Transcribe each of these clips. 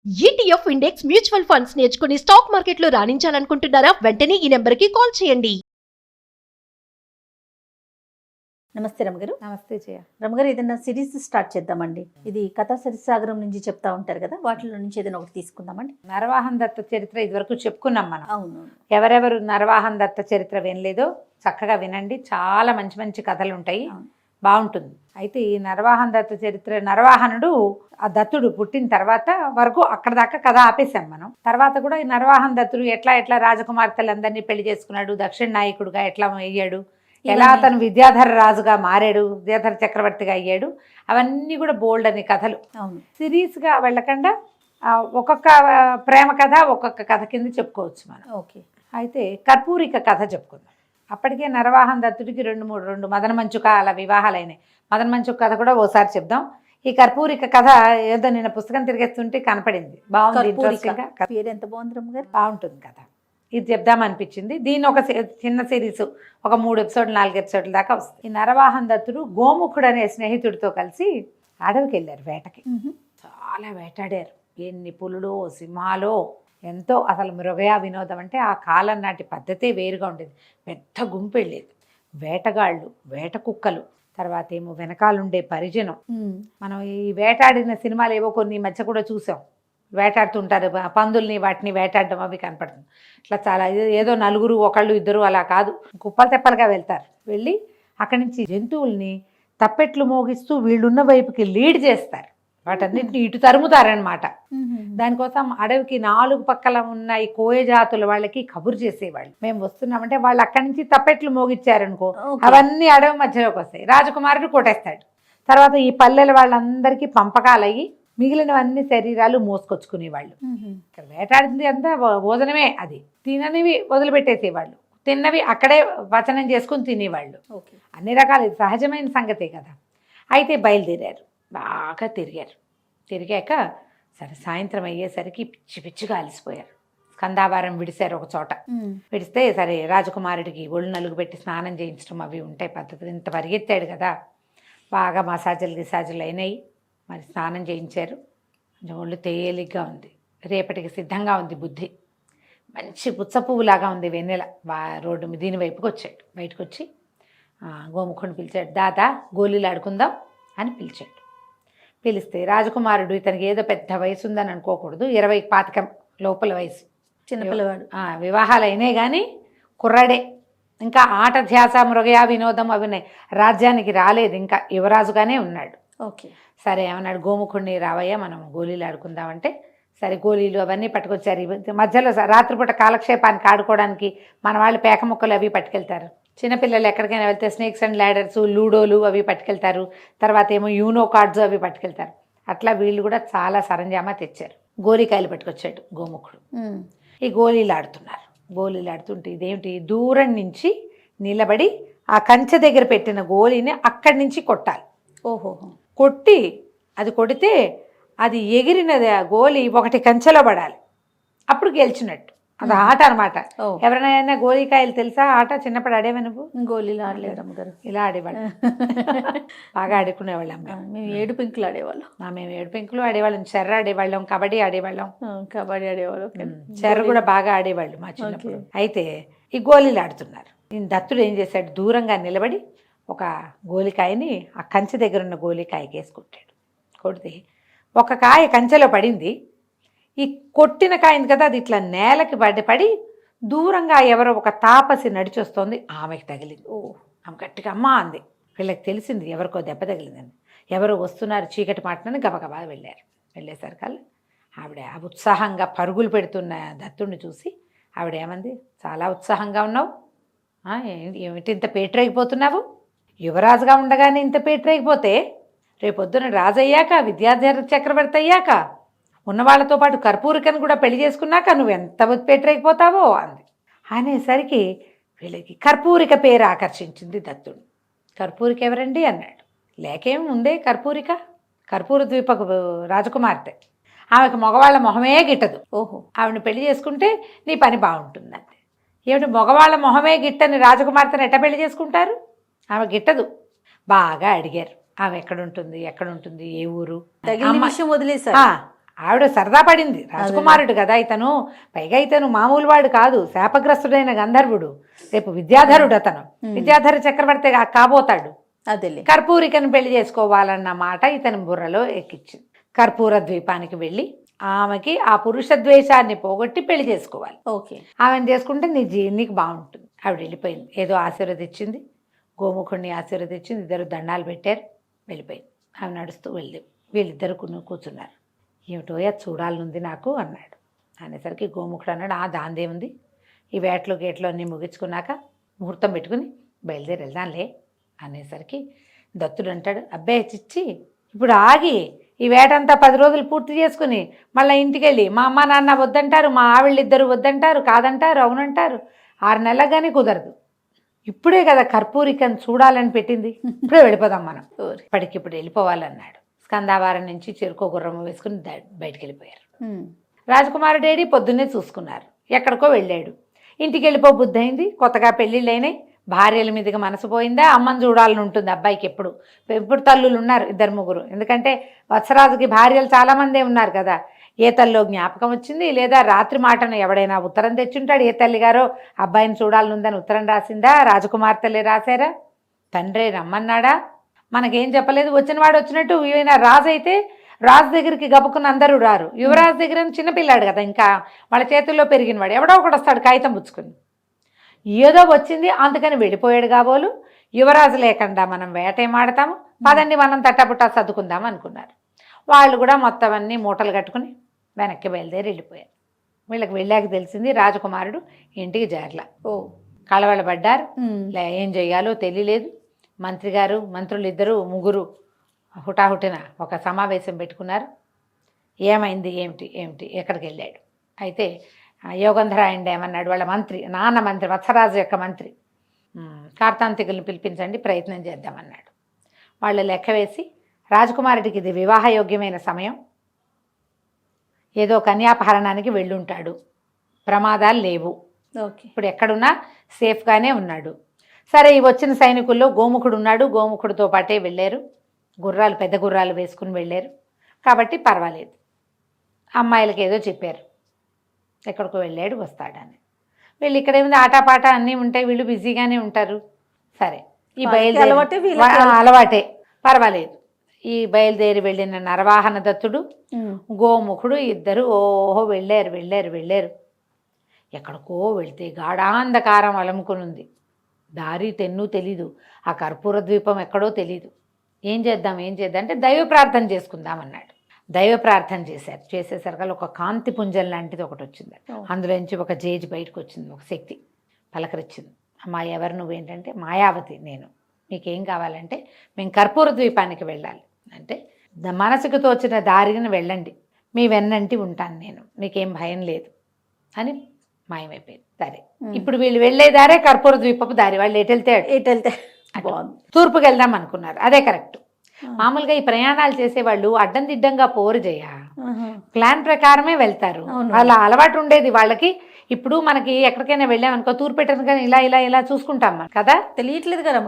ETF index mutual funds నేర్చుకుని stock మార్కెట్లో రాణించాలనుకుంటున్నారా? వెంటనే ఈ నెంబర్కి కాల్ చేయండి. నమస్తే రమగారు. నమస్తే జయ. రమగారు, ఏదైనా సిరీస్ స్టార్ట్ చేద్దామండి. ఇది కథా సరిసాగరం నుంచి చెప్తా ఉంటారు కదా, వాటిలో నుంచి ఏదైనా ఒకటి తీసుకుందామండి. నరవాహన్ దత్త చరిత్ర ఇదివరకు చెప్పుకున్నాం మనం. అవును. ఎవరెవరు నరవాహన్ దత్త చరిత్ర వినలేదో చక్కగా వినండి, చాలా మంచి మంచి కథలు ఉంటాయి, బాగుంటుంది. అయితే ఈ నరవాహన్ దత్త చరిత్ర, నరవాహనుడు ఆ దత్తుడు పుట్టిన తర్వాత వరకు అక్కడ దాకా కథ ఆపేశాం మనం. తర్వాత కూడా ఈ నరవాహన్ దత్తుడు ఎట్లా రాజకుమార్తెలందరినీ పెళ్లి చేసుకున్నాడు, దక్షిణ నాయకుడుగా ఎట్లా అయ్యాడు, ఎలా అతను విద్యాధర రాజుగా మారాడు, విద్యాధర చక్రవర్తిగా అయ్యాడు, అవన్నీ కూడా బోల్డ్ అనే కథలు. అవును. సిరీస్గా వెళ్ళకుండా ఒక్కొక్క ప్రేమ కథ ఒక్కొక్క కథ కింద చెప్పుకోవచ్చు మనం. ఓకే. అయితే కర్పూరిక కథ చెప్పుకుందాం. అప్పటికే నరవాహన్ దత్తుడికి రెండు మదన మంచుకాల వివాహాలైనాయి. మదన మంచుక కథ కూడా ఓసారి చెప్దాం. ఈ కర్పూరిక కథ ఏదో నిన్న పుస్తకం తిరిగేస్తుంటే కనపడింది, బాగుంది, ఇంట్రెస్టింగ్ గా. పేరు ఎంత బాగుంది రమగారు. బాగుంటుంది కథ, ఇది చెప్దామనిపించింది. దీన్ని ఒక చిన్న సిరీస్, ఒక 3 ఎపిసోడ్లు 4 ఎపిసోడ్ల దాకా వస్తుంది. ఈ నరవాహన్ దత్తుడు గోముఖుడు అనే స్నేహితుడితో కలిసి అడవికి వెళ్ళారు వేటకి. చాలా వేటాడారు, ఎన్ని పులులో సింహాలో, ఎంతో. అసలు మృగయా వినోదం అంటే ఆ కాలం నాటి పద్ధతే వేరుగా ఉండేది. పెద్ద గుంపు వెళ్ళేది, వేటగాళ్ళు, వేట కుక్కలు, తర్వాత ఏమో వెనకాలండే పరిజనం. మనం ఈ వేటాడిన సినిమాలు ఏవో కొన్ని మధ్య కూడా చూసాం, వేటాడుతుంటారు పందుల్ని, వాటిని వేటాడడం అవి కనపడుతుంది. ఇట్లా చాలా ఏదో నలుగురు ఒకళ్ళు ఇద్దరు అలా కాదు, కుప్పలు తెప్పలుగా వెళ్తారు. వెళ్ళి అక్కడి నుంచి జంతువుల్ని తప్పెట్లు మోగిస్తూ వీళ్ళున్న వైపుకి లీడ్ చేస్తారు, వాటన్నిటిని ఇటు తరుముతారనమాట. దానికోసం అడవికి 4 పక్కల ఉన్న ఈ కోయ జాతుల వాళ్ళకి కబురు చేసేవాళ్ళు, మేము వస్తున్నామంటే. వాళ్ళు అక్కడి నుంచి తప్పెట్లు మోగిచ్చారనుకో, అవన్నీ అడవి మధ్యలోకి వస్తాయి. రాజకుమారుడు కొట్టేస్తాడు. తర్వాత ఈ పల్లెల వాళ్ళందరికీ పంపకాలయ్యి మిగిలినవన్నీ శరీరాలు మోసుకొచ్చుకునేవాళ్ళు. ఇక్కడ వేటాడింది అంతా భోజనమే, అది తిననివి వదిలిపెట్టేసేవాళ్ళు, తిన్నవి అక్కడే పచనం చేసుకుని తినేవాళ్ళు. అన్ని రకాల సహజమైన సంగతే కదా. అయితే బయలుదేరారు, బాగా తిరిగాక సరే సాయంత్రం అయ్యేసరికి పిచ్చిగా అలసిపోయారు. స్కందావారం విడిశారు ఒక చోట. విడిస్తే సరే రాజకుమారుడికి ఒళ్ళు నలుగు పెట్టి స్నానం చేయించడం అవి ఉంటాయి పద్ధతులు. ఇంత పరిగెత్తాడు కదా, బాగా మసాజులు అయినాయి, మరి స్నానం చేయించారు. ఒళ్ళు తేలిగ్గా ఉంది, రేపటికి సిద్ధంగా ఉంది బుద్ధి. మంచి పుచ్చపువ్వులాగా ఉంది వెన్నెల. రోడ్డు దీని వైపుకి వచ్చాడు. బయటకు వచ్చి గోముఖుని పిలిచాడు. దాదా గోళీలు ఆడుకుందాం అని పిలిచాడు. పిలిస్తే రాజకుమారుడు, ఇతనికి ఏదో పెద్ద వయసు ఉందని అనుకోకూడదు, 20-25 లోపల వయసు, చిన్నపిల్లవాడు. వివాహాలు అయినాయి కానీ కుర్రాడే. ఇంకా ఆట ధ్యాస మృగయా వినోదం అవి రాజ్యానికి రాలేదు, ఇంకా యువరాజుగానే ఉన్నాడు. ఓకే. సరే ఏమన్నాడు, గోముఖుడిని రావయ్యా మనం గోళీలు ఆడుకుందామంటే సరే గోళీలు అవన్నీ పట్టుకొచ్చారు. మధ్యలో రాత్రిపూట కాలక్షేపానికి ఆడుకోవడానికి మన వాళ్ళు పేక ముక్కలు అవి పట్టుకెళ్తారు. చిన్నపిల్లలు ఎక్కడికైనా వెళ్తే స్నేక్స్ అండ్ ల్యాడర్స్, లూడోలు అవి పట్టుకెళ్తారు. తర్వాత ఏమో యూనో కార్డ్స్ అవి పట్టుకెళ్తారు. అట్లా వీళ్ళు కూడా చాలా సరంజామా తెచ్చారు. గోలికాయలు పట్టుకొచ్చాడు గోముఖుడు. ఈ గోళీలు ఆడుతుంటే ఇదేమిటి, దూరం నుంచి నిలబడి ఆ కంచె దగ్గర పెట్టిన గోళీని అక్కడి నుంచి కొట్టాలి. ఓహో. కొట్టి అది కొడితే అది ఎగిరినది ఆ గోళీ ఒకటి కంచెలో పడాలి, అప్పుడు గెలిచినట్టు. అది ఆట అనమాట. ఎవరైనా గోళీకాయలు తెలుసా ఆట? చిన్నప్పుడు ఆడేవా నువ్వు? గోళీలు ఆడలేదు అమ్మగారు. ఇలా ఆడేవాళ్ళం, బాగా ఆడుకునేవాళ్ళం. మేము 7 పెంకులు ఆడేవాళ్ళం. మేము 7 పెంకులు ఆడేవాళ్ళం, చెర్ర ఆడేవాళ్ళం, కబడ్డీ ఆడేవాళ్ళం. చెర్ర కూడా బాగా ఆడేవాళ్ళు మా చిన్నప్పుడు. అయితే ఈ గోళీలు ఆడుతున్నారు. ఈ దత్తుడు ఏం చేశాడు, దూరంగా నిలబడి ఒక గోలికాయని ఆ కంచె దగ్గర ఉన్న గోలికాయకి వేసుకుంటాడు. కొడితే ఒక కాయ కంచెలో పడింది. ఈ కొట్టిన కాయింది కదా, అది ఇట్లా నేలకి పడి దూరంగా ఎవరో ఒక తాపసి నడిచొస్తోంది, ఆమెకి తగిలింది. ఆమె గట్టిగా అమ్మా అంది. వీళ్ళకి తెలిసింది ఎవరికో దెబ్బ తగిలిందని. ఎవరో వస్తున్నారు చీకటి మాటనని గబగబా వెళ్ళేసరికల్లా ఆవిడ ఉత్సాహంగా పరుగులు పెడుతున్న దత్తుడిని చూసి ఆవిడ ఏమంది, చాలా ఉత్సాహంగా ఉన్నావు, ఏమిటి ఇంత పేటరేగిపోతున్నావు? యువరాజుగా ఉండగానే ఇంత పేటరేగిపోతే రేపొద్దున రాజయ్యాక, విద్యాధర చక్రవర్తి అయ్యాక, ఉన్నవాళ్లతో పాటు కర్పూరికను కూడా పెళ్లి చేసుకున్నాక నువ్వు ఎంత పేటరేగిపోతావో అంది. అనేసరికి వీళ్ళకి కర్పూరిక పేరు ఆకర్షించింది దత్తుడు. కర్పూరిక ఎవరండి అన్నాడు. లేకేం ఉందే కర్పూరిక, కర్పూర ద్వీపకు రాజకుమార్తె, ఆమెకు మగవాళ్ళ మొహమే గిట్టదు. ఓహో, ఆవిడని పెళ్లి చేసుకుంటే నీ పని బాగుంటుందంటే. ఏమిటి మగవాళ్ళ మొహమే గిట్టని రాజకుమార్తెను ఎట్ట పెళ్లి చేసుకుంటారు? ఆమె గిట్టదు. బాగా అడిగారు, ఆమె ఎక్కడుంటుంది, ఏ ఊరు, విషయం వదిలేసారు. ఆవిడ సరదా పడింది, రాజకుమారుడు కదా ఇతను, పైగా ఇతను మామూలు వాడు కాదు, శాపగ్రస్తుడైన గంధర్వుడు, రేపు విద్యాధరుడు అతను, విద్యాధర చక్రవర్తి కాబోతాడు. అదేలే. కర్పూరికను పెళ్లి చేసుకోవాలన్న మాట ఇతని బుర్రలో ఎక్కించింది. కర్పూర ద్వీపానికి వెళ్ళి ఆమెకి ఆ పురుష ద్వేషాన్ని పోగొట్టి పెళ్లి చేసుకోవాలి. ఓకే. ఆమెను చేసుకుంటే నీకు బాగుంటుంది. ఆవిడ వెళ్ళిపోయింది, ఏదో ఆశీర్వదించింది, గోముఖుడిని ఆశీర్వదించింది, ఇద్దరు దండాలు పెట్టారు, వెళ్ళిపోయింది. ఆమె నడుస్తూ వీళ్ళిద్దరు కూర్చున్నారు. ఏమిటోయా చూడాలనుంది నాకు అన్నాడు. అనేసరికి గోముఖుడు అన్నాడు, దాందే ఉంది, ఈ వేటలు గేట్లు అన్నీ ముగించుకున్నాక ముహూర్తం పెట్టుకుని బయలుదేరి వెళ్దాంలే అనేసరికి దత్తుడు అంటాడు, అబ్బాయి చిచ్చి ఇప్పుడు ఆగి ఈ వేటంతా 10 రోజులు పూర్తి చేసుకుని మళ్ళీ ఇంటికి వెళ్ళి మా అమ్మ నాన్న వద్దంటారు, మా ఆవిళ్ళిద్దరు వద్దంటారు, కాదంటారు, అవునంటారు, 6 నెలలకు కానీ కుదరదు. ఇప్పుడే కదా కర్పూరికను చూడాలని పెట్టింది, ఇప్పుడే వెళ్ళిపోదాం మనం, ఇప్పటికిప్పుడు వెళ్ళిపోవాలన్నాడు. స్కందావారం నుంచి చెరుకో గుర్రము వేసుకుని బయటికి వెళ్ళిపోయారు. రాజకుమారుడేడి పొద్దున్నే చూసుకున్నారు, ఎక్కడికో వెళ్ళాడు. ఇంటికి వెళ్ళిపో బుద్ధి అయింది, కొత్తగా పెళ్ళిళ్ళు అయినాయి, భార్యల మీదకి మనసు పోయిందా, అమ్మని చూడాలని ఉంటుంది అబ్బాయికి. ఎప్పుడు తల్లులు ఉన్నారు 2-3, ఎందుకంటే వత్సరాజుకి భార్యలు చాలామందే ఉన్నారు కదా. ఏ తల్లో జ్ఞాపకం వచ్చింది, లేదా రాత్రి మాటను ఎవడైనా ఉత్తరం తెచ్చుంటాడు, ఏ తల్లిగారో అబ్బాయిని చూడాలనుందని ఉత్తరం రాసిందా, రాజకుమార్తెలే రాశారా, తండ్రే రమ్మన్నాడా, మనకేం చెప్పలేదు. వచ్చినవాడు వచ్చినట్టు, ఈయన రాజు అయితే రాజు దగ్గరికి గబుకుని అందరూ రారు, యువరాజు దగ్గర చిన్నపిల్లాడు కదా, ఇంకా వాళ్ళ చేతుల్లో పెరిగినవాడు, ఎవడో ఒకడు వస్తాడు కాగితం పుచ్చుకుని. ఏదో వచ్చింది అందుకని వెళ్ళిపోయాడు కాబోలు, యువరాజు లేకుండా మనం వేటేమాడతాము, పదండి మనం తట్టపుట్టా సర్దుకుందాం అనుకున్నారు. వాళ్ళు కూడా మొత్తం అన్నీ మూటలు కట్టుకుని వెనక్కి బయలుదేరి వెళ్ళిపోయారు. వీళ్ళకి వెళ్ళాక తెలిసింది రాజకుమారుడు ఇంటికి చేరల. కళవళపడ్డారు, ఏం చెయ్యాలో తెలియలేదు. మంత్రులు 2-3 హుటాహుటిన ఒక సమావేశం పెట్టుకున్నారు. ఏమైంది, ఏమిటి ఎక్కడికి వెళ్ళాడు. అయితే యోగంధరాయుడు ఏమన్నాడు, వాళ్ళ మంత్రి వత్సరాజు యొక్క మంత్రి, కార్తాంతికుల్ని పిలిపించండి, ప్రయత్నం చేద్దామన్నాడు. వాళ్ళు లెక్క వేసి, రాజకుమారుడికి ఇది వివాహయోగ్యమైన సమయం, ఏదో కన్యాపహరణానికి వెళ్ళుంటాడు, ప్రమాదాలు లేవు, ఇప్పుడు ఎక్కడున్నా సేఫ్గానే ఉన్నాడు. సరే, ఈ వచ్చిన సైనికుల్లో గోముఖుడు ఉన్నాడు, గోముఖుడితో పాటే వెళ్ళారు, పెద్ద గుర్రాలు వేసుకుని వెళ్ళారు కాబట్టి పర్వాలేదు. అమ్మాయిలకి ఏదో చెప్పారు, ఎక్కడికో వెళ్ళాడు వస్తాడని. వీళ్ళు ఇక్కడేముంది ఆటాపాట అన్నీ ఉంటాయి, వీళ్ళు బిజీగానే ఉంటారు. సరే, ఈ అలవాటే పర్వాలేదు. ఈ బయలుదేరి వెళ్ళిన నరవాహన దత్తుడు గోముఖుడు ఇద్దరు వెళ్ళారు. ఎక్కడికో వెళితే గాఢాంధకారం అలముకునుంది, దారి తెన్ను తెలీదు, ఆ కర్పూర ద్వీపం ఎక్కడో తెలీదు. ఏం చేద్దాం అంటే దైవ ప్రార్థన చేసుకుందాం అన్నాడు. దైవ ప్రార్థన చేసేసరికి ఒక కాంతి పుంజం లాంటిది ఒకటి వచ్చింది, అందులోంచి ఒక జేజి బయటకు వచ్చింది, ఒక శక్తి పలకరించింది. అమ్మా ఎవరు నువ్వేంటంటే, మాయావతి నేను, మీకేం కావాలంటే మేము కర్పూర ద్వీపానికి వెళ్ళాలి అంటే, మనసుకు తోచిన దారిని వెళ్ళండి, మీ వెన్నంటి ఉంటాను నేను, మీకేం భయం లేదు అని మాయమైపోయింది. సరే, ఇప్పుడు వీళ్ళు వెళ్ళే దారే కర్పూర ద్వీపపు దారి. వాళ్ళు ఎటెళ్తే తూర్పుకి వెళ్దాం అనుకున్నారు, అదే కరెక్ట్. మామూలుగా ఈ ప్రయాణాలు చేసేవాళ్ళు అడ్డం దిడ్డంగా పోరు ప్లాన్ ప్రకారమే వెళ్తారు, వాళ్ళ అలవాటు ఉండేది వాళ్ళకి. ఇప్పుడు మనకి ఎక్కడికైనా వెళ్ళామనుకో, తూర్పు పెట్టను కానీ ఇలా చూసుకుంటాం మనం కదా, తెలియట్లేదు కదా.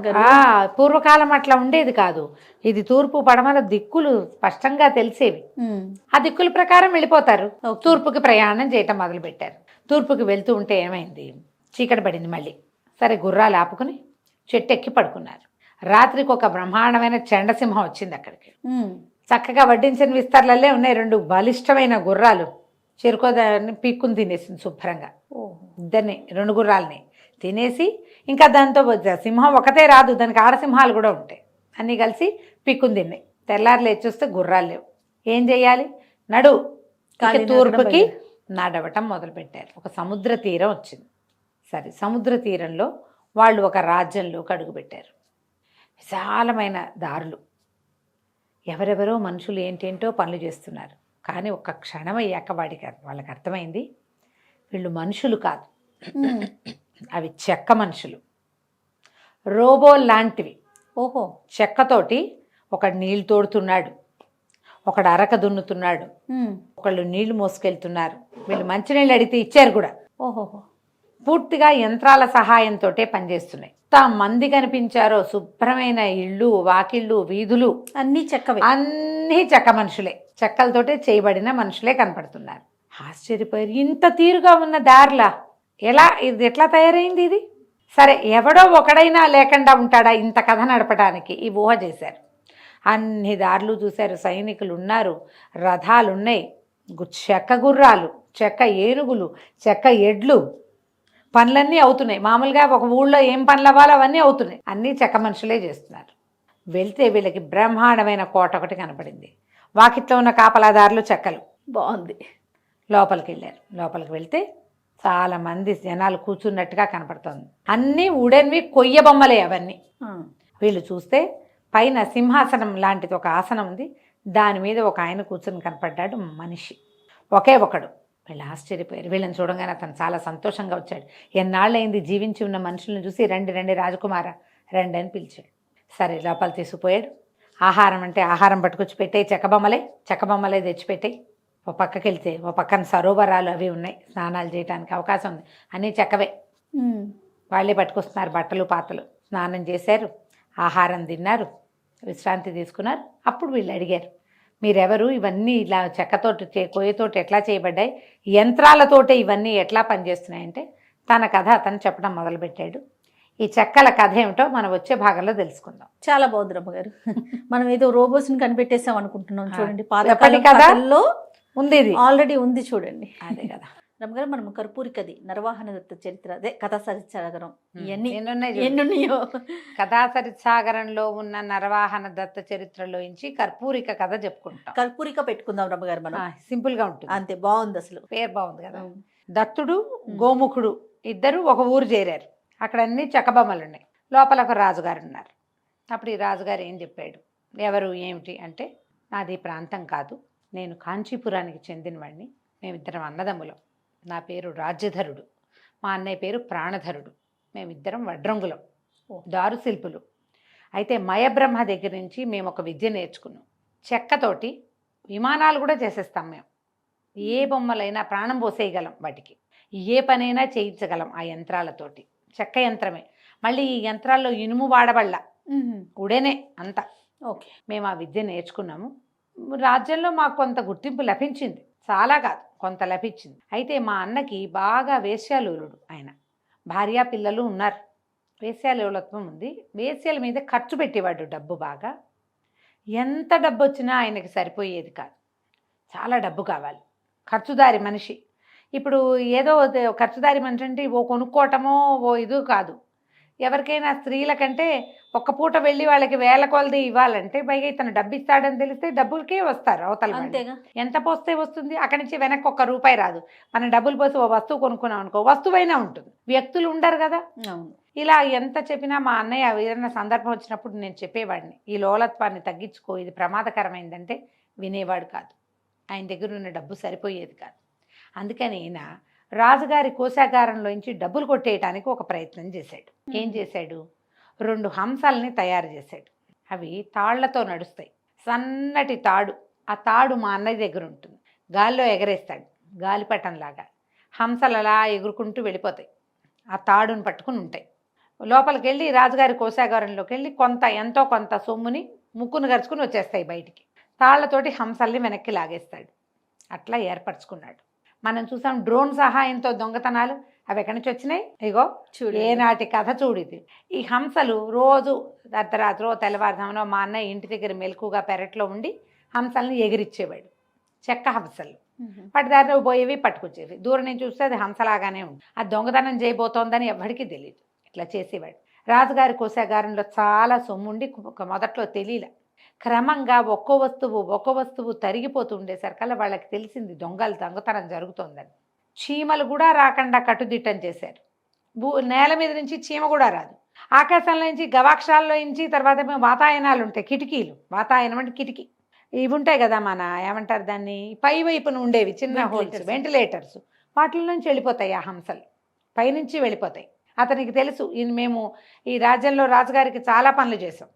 పూర్వకాలం అట్లా ఉండేది కాదు, ఇది తూర్పు పడమర దిక్కులు స్పష్టంగా తెలిసేవి, ఆ దిక్కుల ప్రకారం వెళ్ళిపోతారు. తూర్పుకి ప్రయాణం చేయటం మొదలు పెట్టారు. తూర్పుకి వెళ్తూ ఉంటే ఏమైంది, చీకటి పడింది మళ్ళీ. సరే, గుర్రాలు ఆపుకుని చెట్టు ఎక్కి పడుకున్నారు. రాత్రికి ఒక బ్రహ్మాండమైన చండసింహం వచ్చింది అక్కడికి. చక్కగా వడ్డించిన విస్తర్లల్లే ఉన్నాయి 2 బలిష్టమైన గుర్రాలు. చెరుకోదాన్ని పీక్కుని తినేసింది శుభ్రంగా, ఇద్దరిని 2 గుర్రాలని తినేసి. ఇంకా దాంతో సింహం ఒకటే రాదు, దానికి ఆడసింహాలు కూడా ఉంటాయి, అన్నీ కలిసి పీక్కుని తిన్నాయి. తెల్లారు లేచి చూస్తే గుర్రాలు లేవు. ఏం చెయ్యాలి, తూర్పుకి నడవటం మొదలుపెట్టారు. ఒక సముద్ర తీరం వచ్చింది. సరే, సముద్ర తీరంలో వాళ్ళు ఒక రాజ్యంలోకి అడుగుపెట్టారు. విశాలమైన దారులు, ఎవరెవరో మనుషులు ఏంటేంటో పనులు చేస్తున్నారు. కానీ ఒక్క క్షణం అయ్యాక వాళ్ళకి అర్థమైంది, వీళ్ళు మనుషులు కాదు, అవి చెక్క మనుషులు, రోబో లాంటివి. చెక్కతోటి ఒకడు నీళ్లు తోడుతున్నాడు, ఒకడు అరక దున్నుతున్నాడు, ఒకళ్ళు నీళ్లు మోసుకెళ్తున్నారు. వీళ్ళు మంచినీళ్ళు అడిగితే ఇచ్చారు కూడా. పూర్తిగా యంత్రాల సహాయంతో పనిచేస్తున్నాయి. మంది కనిపించారో శుభ్రమైన ఇళ్ళు, వాకిళ్ళు, వీధులు అన్నీ చెక్క మనుషులే. చెక్కలతోటే చేయబడిన మనుషులే కనపడుతున్నారు. ఆశ్చర్యపోయారు. ఇంత తీరుగా ఉన్న దారిలా ఇది ఎట్లా తయారైంది ఇది? సరే, ఎవడో ఒకడైనా లేకుండా ఉంటాడా ఇంత కథ నడపడానికి? ఈ ఊహ చేశారు. అన్ని దారులు చూశారు. సైనికులు ఉన్నారు, రథాలు ఉన్నాయి, చెక్క గుర్రాలు, చెక్క ఏనుగులు, చెక్క ఎడ్లు, పనులన్నీ అవుతున్నాయి. మామూలుగా ఒక ఊళ్ళో ఏం పనులు అవ్వాలో అవన్నీ అవుతున్నాయి. అన్నీ చెక్క మనుషులే చేస్తున్నారు. వెళ్తే వీళ్ళకి బ్రహ్మాండమైన కోట ఒకటి కనపడింది. వాకిట్లో ఉన్న కాపలాదారులు చెక్కలు. బాగుంది. లోపలికి వెళ్ళారు. లోపలికి వెళ్తే చాలామంది జనాలు కూర్చున్నట్టుగా కనపడుతుంది. అన్నీ ఉడెన్వి, కొయ్య బొమ్మలే అవన్నీ. వీళ్ళు చూస్తే పైన సింహాసనం లాంటిది ఒక ఆసనం ఉంది. దాని మీద ఒక ఆయన కూర్చుని కనపడ్డాడు, మనిషి, ఒకే ఒకడు. వీళ్ళు ఆశ్చర్యపోయారు. వీళ్ళని చూడగానే అతను చాలా సంతోషంగా వచ్చాడు. ఎన్నాళ్ళైంది జీవించి ఉన్న మనుషులను చూసి, రండి రండి రాజకుమార రండి అని పిలిచాడు. సరే, లోపల తీసుకుపోయాడు. ఆహారం అంటే ఆహారం పట్టుకొచ్చి పెట్టాయి. చెక్క బొమ్మలే తెచ్చిపెట్టాయి. ఓ పక్కకి వెళ్తే ఓ పక్కన సరోవరాలు అవి ఉన్నాయి, స్నానాలు చేయడానికి అవకాశం ఉంది. అన్నీ చెక్కవే. వాళ్ళే పట్టుకొస్తున్నారు బట్టలు పాత్రలు. స్నానం చేశారు, ఆహారం తిన్నారు, విశ్రాంతి తీసుకున్నారు. అప్పుడు వీళ్ళు అడిగారు, మీరెవరు? ఇవన్నీ ఇలా చెక్కతోటి కొయ్యతోటి ఎట్లా చేయబడ్డాయి? యంత్రాలతోటే ఇవన్నీ ఎట్లా పనిచేస్తున్నాయంటే తన కథ అతను చెప్పడం మొదలుపెట్టాడు. ఈ చెక్కల కథ ఏమిటో మనం వచ్చే భాగంలో తెలుసుకుందాం. చాలా బాగుంది రమ్మగారు. మనం ఏదో రోబోట్స్ని కనిపెట్టేసాం అనుకుంటున్నాం. చూడండి, ఎప్పటి కథల్లో ఉంది, ఇది ఆల్రెడీ ఉంది చూడండి. అదే కదా రమ్మగారు. మనం కర్పూరి కది, నరవాహన దత్త చరిత్ర, అదే కథా సరిత్సాగరం, ఇవన్నీ ఎన్నున్నాయి. ఎన్నున్నాయో. కథా సరిత్సాగరంలో ఉన్న నరవాహన దత్త చరిత్రలో నుంచి కర్పూరిక కథ చెప్పుకుంటాం. కర్పూరిక పెట్టుకుందాం రమ్మగారు మనం. సింపుల్ గా ఉంటుంది. అంతే, బాగుంది. అసలు పేరు బాగుంది కదా. దత్తుడు గోముఖుడు ఇద్దరు ఒక ఊరు చేరారు. అక్కడ అన్ని చెక్కబొమ్మలు ఉన్నాయి. లోపల ఒక రాజుగారు ఉన్నారు. అప్పుడు ఈ రాజుగారు ఏం చెప్పాడు, ఎవరు ఏమిటి అంటే, నాది ప్రాంతం కాదు, నేను కాంచీపురానికి చెందినవాడిని, మేమిద్దరం అన్నదమ్ములం. నా పేరు రాజ్యధరుడు, మా అన్నయ్య పేరు ప్రాణధరుడు, మేమిద్దరం వడ్రంగులం, దారు శిల్పులు. అయితే మయబ్రహ్మ దగ్గర నుంచి మేము ఒక విద్య నేర్చుకున్నాం. చెక్కతోటి విమానాలు కూడా చేసేస్తాం మేము. ఏ బొమ్మలైనా ప్రాణం పోసేయగలం, వాటికి ఏ పనైనా చేయించగలం ఆ యంత్రాలతోటి. చెక్క యంత్రమే. మళ్ళీ ఈ యంత్రాల్లో ఇనుము వాడబళ్ళ, ఉడేనే అంతా. ఓకే, మేము ఆ విద్య నేర్చుకున్నాము. రాజ్యంలో మాకు కొంత గుర్తింపు లభించింది, చాలా కాదు కొంత లభించింది. అయితే మా అన్నకి బాగా వేశ్యాలోలుడు. ఆయన భార్య పిల్లలు ఉన్నారు, వేశ్యాలోలత్వం ఉంది. వేశ్యల మీద ఖర్చు పెట్టేవాడు డబ్బు బాగా. ఎంత డబ్బు వచ్చినా ఆయనకి సరిపోయేది కాదు, చాలా డబ్బు కావాలి. ఖర్చుదారి మనిషి. ఇప్పుడు ఏదో ఖర్చుదారి మనిషి అంటే ఓ కొనుక్కోవటమో ఓ ఇది కాదు. ఎవరికైనా స్త్రీల కంటే ఒక్క పూట వెళ్ళి వాళ్ళకి వేల కొలది ఇవ్వాలంటే పైగా ఇతను డబ్బు ఇస్తాడని తెలిస్తే డబ్బులకే వస్తారు అవతల. అంతేగా. ఎంత పోస్తే వస్తుంది, అక్కడి నుంచి వెనక్కి ఒక్క రూపాయి రాదు. మనం డబ్బులు పోసి ఓ వస్తువు కొనుక్కున్నాం అనుకో, వస్తువైనా ఉంటుంది, వ్యక్తులు ఉండరు కదా. ఇలా ఎంత చెప్పినా మా అన్నయ్య ఏదైనా సందర్భం వచ్చినప్పుడు నేను చెప్పేవాడిని, ఈ లోలత్వాన్ని తగ్గించుకో, ఇది ప్రమాదకరమైందంటే వినేవాడు కాదు. ఆయన దగ్గర ఉన్న డబ్బు సరిపోయేది కాదు. అందుకని ఈయన రాజుగారి కోశాగారంలోంచి డబ్బులు కొట్టేయటానికి ఒక ప్రయత్నం చేశాడు. ఏం చేశాడు, 2 హంసల్ని తయారు చేశాడు. అవి తాళ్లతో నడుస్తాయి, సన్నటి తాడు. ఆ తాడు మా అన్నయ్య దగ్గర ఉంటుంది, గాల్లో ఎగరేస్తాడు గాలిపటంలాగా. హంసలు అలా ఎగురుకుంటూ వెళ్ళిపోతాయి, ఆ తాడును పట్టుకుని ఉంటాయి. లోపలికి వెళ్ళి రాజుగారి కోశాగారంలోకి వెళ్ళి ఎంతో కొంత సొమ్ముని ముక్కును గరుచుకుని వచ్చేస్తాయి బయటికి. తాళ్లతోటి హంసల్ని వెనక్కి లాగేస్తాడు. అట్లా ఏర్పరచుకున్నాడు. మనం చూసాం డ్రోన్ సహాయంతో దొంగతనాలు, అవి ఎక్కడి నుంచి వచ్చినాయి, ఇగో ఏనాటి కథ చూడిది. ఈ హంసలు రోజు అర్ధరాత్రో తెల్లవారుజామునో మా అన్నయ్య ఇంటి దగ్గర మెలకుగా పెరట్లో ఉండి హంసల్ని ఎగిరిచ్చేవాడు. చెక్క హంసలు వాటి దారిలో పోయేవి పట్టుకొచ్చేవి. దూరం నుంచి చూస్తే అది హంసలాగానే ఉంది. అది దొంగతనం చేయబోతోందని ఎవరికి తెలియదు. ఇట్లా చేసేవాడు. రాజుగారి కోశాగారంలో చాలా సొమ్ముండి మొదట్లో తెలియలే. క్రమంగా ఒక్కో వస్తువు తరిగిపోతూ ఉండేసరికల్లా వాళ్ళకి తెలిసింది దొంగతనం జరుగుతోందని. చీమలు కూడా రాకుండా కట్టుదిట్టం చేశారు. నేల మీద నుంచి చీమ కూడా రాదు. ఆకాశంలో నుంచి గవాక్షాల్లో నుంచి తర్వాత వాతాయనాలు ఉంటాయి, కిటికీలు. వాతాయనం అంటే కిటికీ, ఇవి ఉంటాయి కదా, మన ఏమంటారు దాన్ని, పై వైపున ఉండేవి చిన్న హోల్స్, వెంటిలేటర్స్. వాటిల నుంచి వెళ్ళిపోతాయి ఆ హంసలు, పైనుంచి వెళ్ళిపోతాయి. అతనికి తెలుసు, మేము ఈ రాజ్యంలో రాజుగారికి చాలా పనులు చేసాం.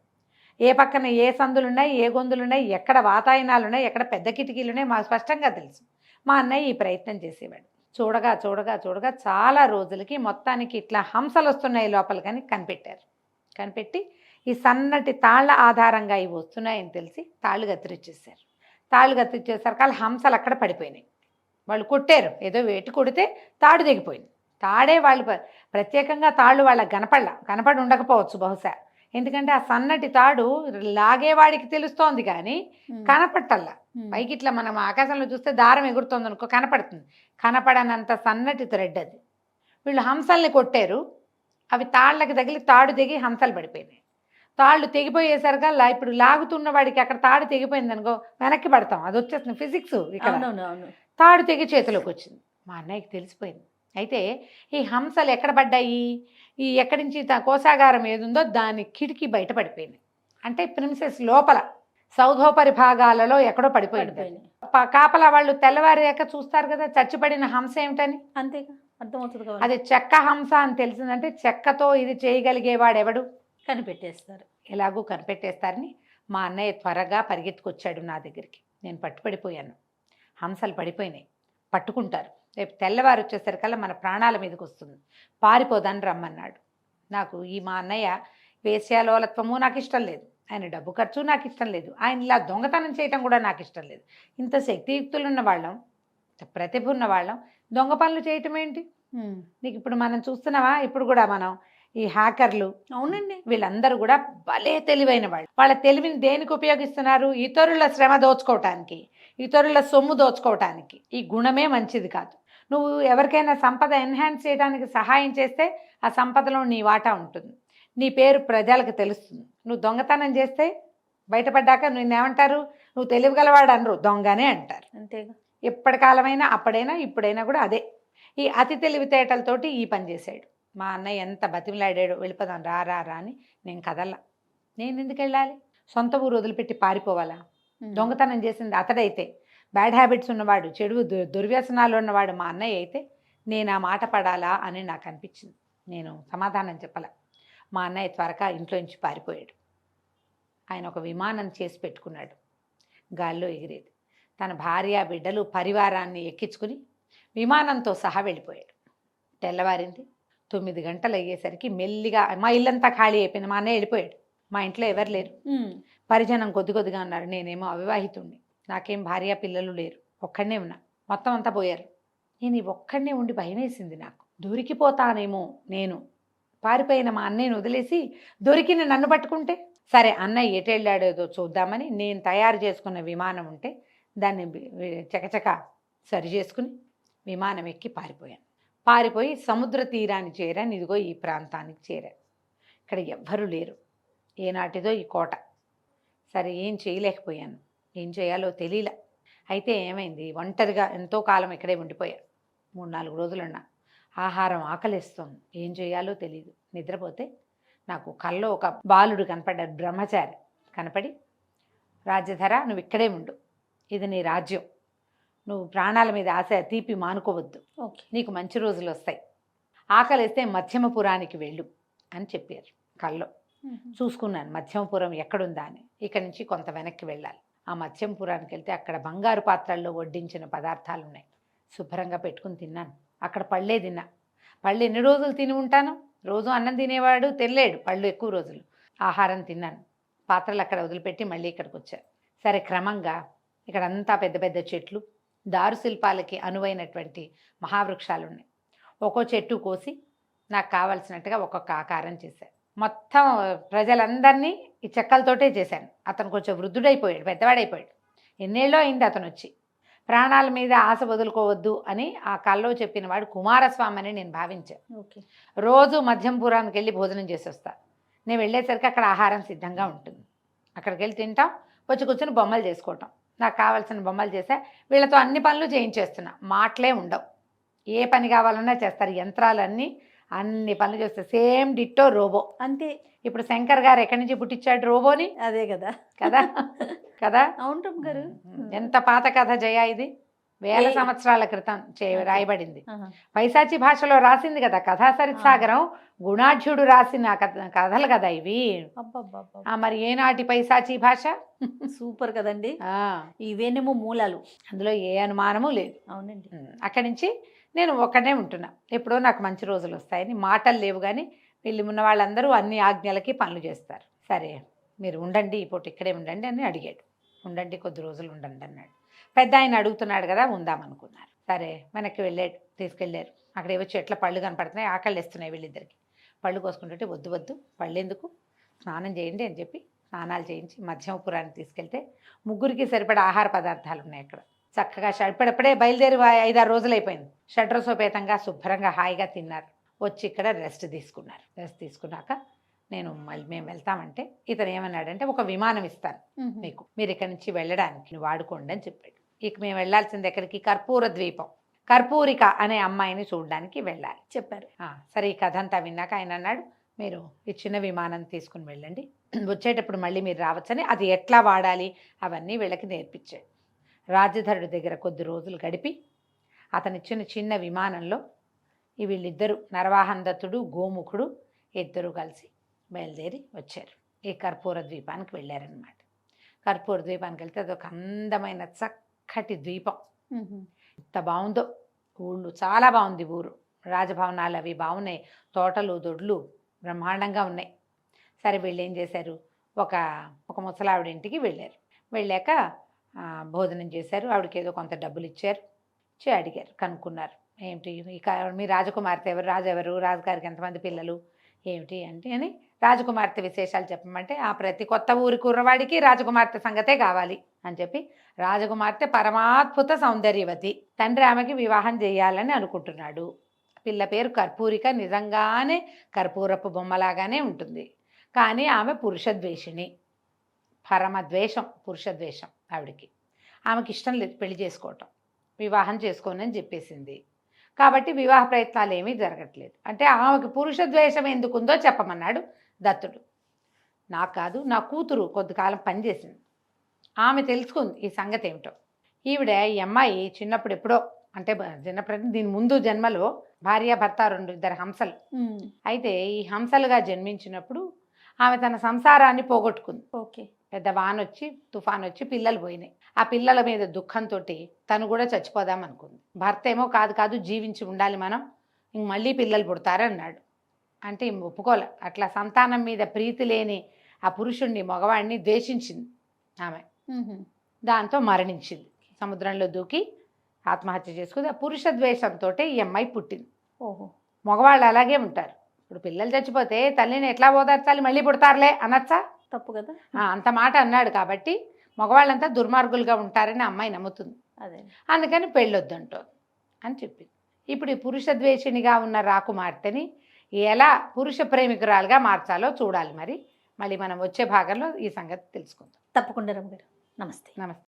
ఏ పక్కన ఏ సందులు ఉన్నాయి, ఏ గొంతులు ఉన్నాయి, ఎక్కడ వాతాయనాలు ఉన్నాయి, ఎక్కడ పెద్ద కిటికీలు ఉన్నాయి, మాకు స్పష్టంగా తెలుసు. మా అన్నయ్య ఈ ప్రయత్నం చేసేవాడు. చూడగా చాలా రోజులకి మొత్తానికి ఇట్లా హంసలు వస్తున్నాయి లోపలికని కనిపెట్టారు. కనిపెట్టి ఈ సన్నటి తాళ్ల ఆధారంగా ఇవి వస్తున్నాయని తెలిసి తాళ్ళు కత్తిరించేశారు. తాళ్ళు కత్తిచ్చేసరికి హంసలు అక్కడ పడిపోయినాయి. వాళ్ళు కొట్టారు, ఏదో వేటి కొడితే తాడు తెగిపోయింది. తాడే వాళ్ళు ప్రత్యేకంగా తాళ్ళు వాళ్ళకి కనపడి ఉండకపోవచ్చు బహుశా, ఎందుకంటే ఆ సన్నటి తాడు లాగేవాడికి తెలుస్తోంది కానీ కనపట్టల్లా. పైకి ఇట్లా మనం ఆకాశంలో చూస్తే దారం ఎగురుతోంది అనుకో, కనపడుతుంది. కనపడనంత సన్నటి థ్రెడ్ అది. వీళ్ళు హంసల్ని కొట్టారు, అవి తాళ్ళకి తగిలి తాడు తెగి హంసలు పడిపోయినాయి. తాళ్ళు తెగిపోయేసరికల్లా ఇప్పుడు లాగుతున్న వాడికి అక్కడ తాడు తెగిపోయింది అనుకో, వెనక్కి పడతాం, అది వచ్చేస్తుంది ఫిజిక్స్ ఇక్కడ. తాడు తెగి చేతిలోకి వచ్చింది. మా అన్నయ్యకి తెలిసిపోయింది. అయితే ఈ హంసలు ఎక్కడ పడ్డాయి, ఈ ఎక్కడి నుంచి కోశాగారం ఏదుందో దాని కిటికీ బయట పడిపోయింది. అంటే ప్రిన్సెస్ లోపల సౌధోపరి భాగాలలో ఎక్కడో పడిపోయింది. కాపలా వాళ్ళు తెల్లవారాక చూస్తారు కదా చచ్చిపడిన హంస ఏమిటని. అంతేగా, అర్థమవుతుంది కదా. అది చెక్క హంస అని తెలిసిందంటే చెక్కతో ఇది చేయగలిగేవాడు ఎవడు, కనిపెట్టేస్తారు. ఎలాగూ కనిపెట్టేస్తారని మా అన్నయ్య త్వరగా పరిగెత్తుకొచ్చాడు నా దగ్గరికి. నేను పట్టుపడిపోయాను. హంసలు పడిపోయినాయి, పట్టుకుంటారు, రేపు తెల్లవారు వచ్చేసరికల్లా మన ప్రాణాల మీదకి వస్తుంది, పారిపోదని రమ్మన్నాడు. నాకు ఈ మా అన్నయ్య వేశ్యాలోలత్వము నాకు ఇష్టం లేదు, ఆయన డబ్బు ఖర్చు నాకు ఇష్టం లేదు, ఆయన ఇలా దొంగతనం చేయటం కూడా నాకు ఇష్టం లేదు. ఇంత శక్తియుక్తులు ఉన్న వాళ్ళం, ప్రతిభ ఉన్న వాళ్ళం దొంగ పనులు చేయటం ఏంటి? నీకు ఇప్పుడు మనం చూస్తున్నావా, ఇప్పుడు కూడా మనం ఈ హ్యాకర్లు, అవునండి, వీళ్ళందరూ కూడా భలే తెలివైన వాళ్ళు. వాళ్ళ తెలివిని దేనికి ఉపయోగిస్తున్నారు? ఇతరుల శ్రమ దోచుకోవటానికి, ఇతరుల సొమ్ము దోచుకోవటానికి. ఈ గుణమే మంచిది కాదు. నువ్వు ఎవరికైనా సంపద ఎన్హాన్స్ చేయడానికి సహాయం చేస్తే ఆ సంపదలో నీ వాటా ఉంటుంది, నీ పేరు ప్రజలకు తెలుస్తుంది. నువ్వు దొంగతనం చేస్తే బయటపడ్డాక నిన్నేమంటారు? నువ్వు తెలివిగలవాడు అనరు, దొంగనే అంటారు. అంతేగా. ఎప్పటి కాలమైనా, అప్పుడైనా ఇప్పుడైనా కూడా అదే. ఈ అతి తెలివితేటలతోటి ఈ పని చేశాడు. మా అన్నయ్య ఎంత బతిమలాడాడో, వెళ్ళిపోదాం రా రా రా అని. నేను కదల్లా. నేను ఎందుకు వెళ్ళాలి? సొంత ఊరు వదిలిపెట్టి పారిపోవాలా? దొంగతనం చేసింది అతడైతే, బ్యాడ్ హ్యాబిట్స్ ఉన్నవాడు, చెడు దుర్వ్యసనాలు ఉన్నవాడు మా అన్నయ్య అయితే నేను ఆ మాట పడాలా అని నాకు అనిపించింది. నేను సమాధానం చెప్పాల. మా అన్నయ్య త్వరగా ఇంట్లో నుంచి పారిపోయాడు. ఆయన ఒక విమానం చేసి పెట్టుకున్నాడు, గాల్లో ఎగిరేది. తన భార్య బిడ్డలు పరివారాన్ని ఎక్కించుకుని విమానంతో సహా వెళ్ళిపోయాడు. తెల్లవారింది. 9 గంటలు అయ్యేసరికి మెల్లిగా మా ఇల్లంతా ఖాళీ అయిపోయింది. మా అన్నయ్య వెళ్ళిపోయాడు. మా ఇంట్లో ఎవరు లేరు, పరిజనం కొద్దిగా ఉన్నారు. నేనేమో అవివాహితుణ్ణి, నాకేం భార్య పిల్లలు లేరు, ఒక్కడనే ఉన్నా. మొత్తం అంతా పోయారు. నేను ఈ ఒక్కడనే ఉండి భయం వేసింది నాకు. దొరికిపోతానేమో నేను. పారిపోయిన మా అన్నయ్యను వదిలేసి దొరికిన నన్ను పట్టుకుంటే. సరే అన్నయ్య ఎటు వెళ్ళాడేదో చూద్దామని నేను తయారు చేసుకున్న విమానం ఉంటే దాన్ని చకచక సరి చేసుకుని విమానం ఎక్కి పారిపోయాను. పారిపోయి సముద్ర తీరాన్ని చేరాను. ఇదిగో ఈ ప్రాంతానికి చేరాను. ఇక్కడ ఎవ్వరూ లేరు. ఏనాటిదో ఈ కోట. సరే ఏం చేయలేకపోయాను, ఏం చేయాలో తెలియలే. అయితే ఏమైంది, ఒంటరిగా ఎంతో కాలం ఇక్కడే ఉండిపోయాను. 3-4 రోజులున్నా. ఆహారం ఆకలిస్తుంది, ఏం చేయాలో తెలియదు. నిద్రపోతే నాకు కల్లో ఒక బాలుడు కనపడ్డాడు, బ్రహ్మచారి కనపడి, రాజ్యధర నువ్వు ఇక్కడే ఉండు, ఇది నీ రాజ్యం, నువ్వు ప్రాణాల మీద ఆశ తీపి మానుకోవద్దు, నీకు మంచి రోజులు వస్తాయి, ఆకలిస్తే మధ్యమపురానికి వెళ్ళు అని చెప్పారు కల్లో. చూసుకున్నాను మధ్యమపురం ఎక్కడుందా అని. ఇక్కడి నుంచి కొంత వెనక్కి వెళ్ళాలి. ఆ మధ్యమపురానికి వెళ్తే అక్కడ బంగారు పాత్రల్లో వడ్డించిన పదార్థాలు ఉన్నాయి. శుభ్రంగా పెట్టుకుని తిన్నాను. అక్కడ పళ్ళే తిన్నా. పళ్ళు ఎన్ని రోజులు తిని ఉంటాను? రోజు అన్నం తినేవాడు తినలేడు, పళ్ళు ఎక్కువ రోజులు. ఆహారం తిన్నాను. పాత్రలు అక్కడ వదిలిపెట్టి మళ్ళీ ఇక్కడికి వచ్చాను. సరే క్రమంగా ఇక్కడంతా పెద్ద పెద్ద చెట్లు, దారు శిల్పాలకి అనువైనటువంటి మహావృక్షాలు ఉన్నాయి. ఒక్కో చెట్టు కోసి నాకు కావాల్సినట్టుగా ఒక్కొక్క ఆకారం చేశాను. మొత్తం ప్రజలందరినీ ఈ చెక్కలతోటే చేశాను. అతను కొంచెం వృద్ధుడైపోయాడు, పెద్దవాడైపోయాడు. ఎన్నేళ్ళో అయింది అతను వచ్చి. ప్రాణాల మీద ఆశ వదులుకోవద్దు అని ఆ కల్లో చెప్పిన వాడు కుమారస్వామి అని నేను భావించాను. రోజు మధ్యంపురానికి వెళ్ళి భోజనం చేసి వస్తా. నేను వెళ్ళేసరికి అక్కడ ఆహారం సిద్ధంగా ఉంటుంది. అక్కడికి వెళ్ళి తింటాం, వచ్చి కూర్చొని బొమ్మలు చేసుకోవటం. నాకు కావాల్సిన బొమ్మలు చేసా. వీళ్ళతో అన్ని పనులు చేయించేస్తున్నా. మాటలే ఉండవు, ఏ పని కావాలన్నా చేస్తారు. యంత్రాలన్నీ అన్ని పనులు చేస్తారు. సేమ్ డిట్టో రోబో అంతే. ఇప్పుడు శంకర్ గారు ఎక్కడి నుంచి పుట్టించాడు రోబోని? అదే కదా కదా కదా. అవును గారు. ఎంత పాత కథ జయ, ఇది 1000 సంవత్సరాల క్రితం రాయబడింది. పైశాచి భాషలో రాసింది కదా కథా సరిత్సాగరం. గుణాఢ్యుడు రాసిన కథలు కదా ఇవి. మరి ఏనాటి పైశాచి భాష? సూపర్ కదండి. ఇవేనేమో మూలాలు, అందులో ఏ అనుమానము లేదు. అవునండి. అక్కడి నుంచి నేను ఒక్కడే ఉంటున్నా. ఎప్పుడో నాకు మంచి రోజులు వస్తాయని. మాటలు లేవు కానీ వీళ్ళు ఉన్న వాళ్ళందరూ అన్ని ఆజ్ఞలకి పనులు చేస్తారు. సరే మీరు ఉండండి, ఈ పూట ఇక్కడే ఉండండి అని అడిగాడు. ఉండండి, కొద్ది రోజులు ఉండండి అన్నాడు. పెద్ద ఆయన అడుగుతున్నాడు కదా, ఉందామనుకున్నారు. సరే వెనక్కి వెళ్ళాడు, తీసుకెళ్ళారు. అక్కడ ఏవో చెట్ల పళ్ళు కనపడుతున్నాయి, ఆకలి వేస్తున్నాయి వీళ్ళిద్దరికి. పళ్ళు కోసుకుంటుంటే వద్దు వద్దు పళ్ళు ఎందుకు, స్నానం చేయండి అని చెప్పి స్నానాలు చేయించి మధ్యమపురానికి తీసుకెళ్తే ముగ్గురికి సరిపడా ఆహార పదార్థాలు ఉన్నాయి అక్కడ. చక్కగా ఇప్పుడప్పుడే బయలుదేరి 5-6 రోజులు అయిపోయింది. షడ్రసోపేతంగా శుభ్రంగా హాయిగా తిన్నారు. వచ్చి ఇక్కడ రెస్ట్ తీసుకున్నారు. రెస్ట్ తీసుకున్నాక మేము వెళ్తామంటే ఇతను ఏమన్నాడంటే, ఒక విమానం ఇస్తాను మీకు, మీరు ఇక్కడి నుంచి వెళ్ళడానికి వాడుకోండి అని చెప్పాడు. ఇక మేము వెళ్ళాల్సింది ఎక్కడికి, కర్పూర ద్వీపం, కర్పూరిక అనే అమ్మాయిని చూడడానికి వెళ్ళాలి చెప్పారు. సరే ఈ కథ అంతా విన్నాక ఆయన అన్నాడు, మీరు ఈ చిన్న విమానం తీసుకుని వెళ్ళండి, వచ్చేటప్పుడు మళ్ళీ మీరు రావచ్చని, అది ఎట్లా వాడాలి అవన్నీ వీళ్ళకి నేర్పించాడు. రాజధరుడి దగ్గర కొద్ది రోజులు గడిపి అతనిచ్చిన చిన్న విమానంలో వీళ్ళిద్దరూ నరవాహన దత్తుడు గోముఖుడు ఇద్దరు కలిసి బయలుదేరి వచ్చారు. ఈ కర్పూర ద్వీపానికి వెళ్ళారనమాట. కర్పూర ద్వీపానికి వెళ్తే అదొక అందమైన చక్కటి ద్వీపం. ఎంత బాగుందో ఊళ్ళు, చాలా బాగుంది ఊరు. రాజభవనాలు అవి బాగున్నాయి, తోటలు దొడ్లు బ్రహ్మాండంగా ఉన్నాయి. సరే వీళ్ళు ఏం చేశారు, ఒక ముసలావిడ ఇంటికి వెళ్ళారు. వెళ్ళాక భోజనం చేశారు. ఆవిడకి ఏదో కొంత డబ్బులు ఇచ్చారు. అడిగారు, కనుక్కున్నారు, ఏమిటి మీ రాజకుమార్తె ఎవరు, రాజు ఎవరు, రాజుగారికి ఎంతమంది పిల్లలు ఏమిటి అంటే అని రాజకుమార్తె విశేషాలు చెప్పమంటే, ప్రతి కొత్త ఊరి కుర్రవాడికి రాజకుమార్తె సంగతే కావాలి అని చెప్పి, రాజకుమార్తె పరమాద్భుత సౌందర్యవతి, తండ్రి ఆమెకి వివాహం చేయాలని అనుకుంటున్నాడు. పిల్ల పేరు కర్పూరిక, నిజంగానే కర్పూరపు బొమ్మలాగానే ఉంటుంది, కానీ ఆమె పురుషద్వేషిణి, పరమద్వేషం, పురుషద్వేషం ఆవిడికి. ఆమెకి ఇష్టం లేదు పెళ్లి చేసుకోవటం, వివాహం చేసుకోనని చెప్పేసింది. కాబట్టి వివాహ ప్రయత్నాలు ఏమీ జరగట్లేదు. అంటే ఆమెకి పురుషద్వేషం ఎందుకుందో చెప్పమన్నాడు దత్తుడు. నాకు కాదు, నా కూతురు కొద్దికాలం పనిచేసింది, ఆమె తెలుసుకుంది ఈ సంగతి ఏమిటో. ఈ అమ్మాయి చిన్నప్పుడు ఎప్పుడో, అంటే చిన్నప్పుడు దీని ముందు జన్మలో భార్యాభర్త ఇద్దరు హంసలు. అయితే ఈ హంసలుగా జన్మించినప్పుడు ఆమె తన సంసారాన్ని పోగొట్టుకుంది. ఓకే. పెద్ద తుఫాన్ వచ్చి పిల్లలు పోయినాయి. ఆ పిల్లల మీద దుఃఖంతో తను కూడా చచ్చిపోదాం అనుకుంది. భర్త ఏమో కాదు జీవించి ఉండాలి మనం, ఇంక మళ్ళీ పిల్లలు పుడతారన్నాడు. అంటే ఒప్పుకోలే. అట్లా సంతానం మీద ప్రీతి లేని ఆ పురుషుణ్ణి, మగవాడిని ద్వేషించింది ఆమె. దాంతో మరణించింది. సముద్రంలో దూకి ఆత్మహత్య చేసుకుంది. ఆ పురుష ద్వేషంతో ఈ అమ్మాయి పుట్టింది. ఓహో. మగవాళ్ళు అలాగే ఉంటారు. ఇప్పుడు పిల్లలు చచ్చిపోతే తల్లిని ఎట్లా ఓదార్చాలి, మళ్ళీ పుడతారులే అనొచ్చా? తప్పు కదా. అంత మాట అన్నాడు కాబట్టి మగవాళ్ళంతా దుర్మార్గులుగా ఉంటారని అమ్మాయి నమ్ముతుంది. అదే, అందుకని పెళ్ళొద్దంటోంది అని చెప్పింది. ఇప్పుడు ఈ పురుష ద్వేషినిగా ఉన్న రాకుమార్తెని ఎలా పురుష ప్రేమికురాలుగా మార్చాలో చూడాలి. మళ్ళీ మనం వచ్చే భాగంలో ఈ సంగతి తెలుసుకుందాం. తప్పకుండా రమ్య గారు. నమస్తే. నమస్తే.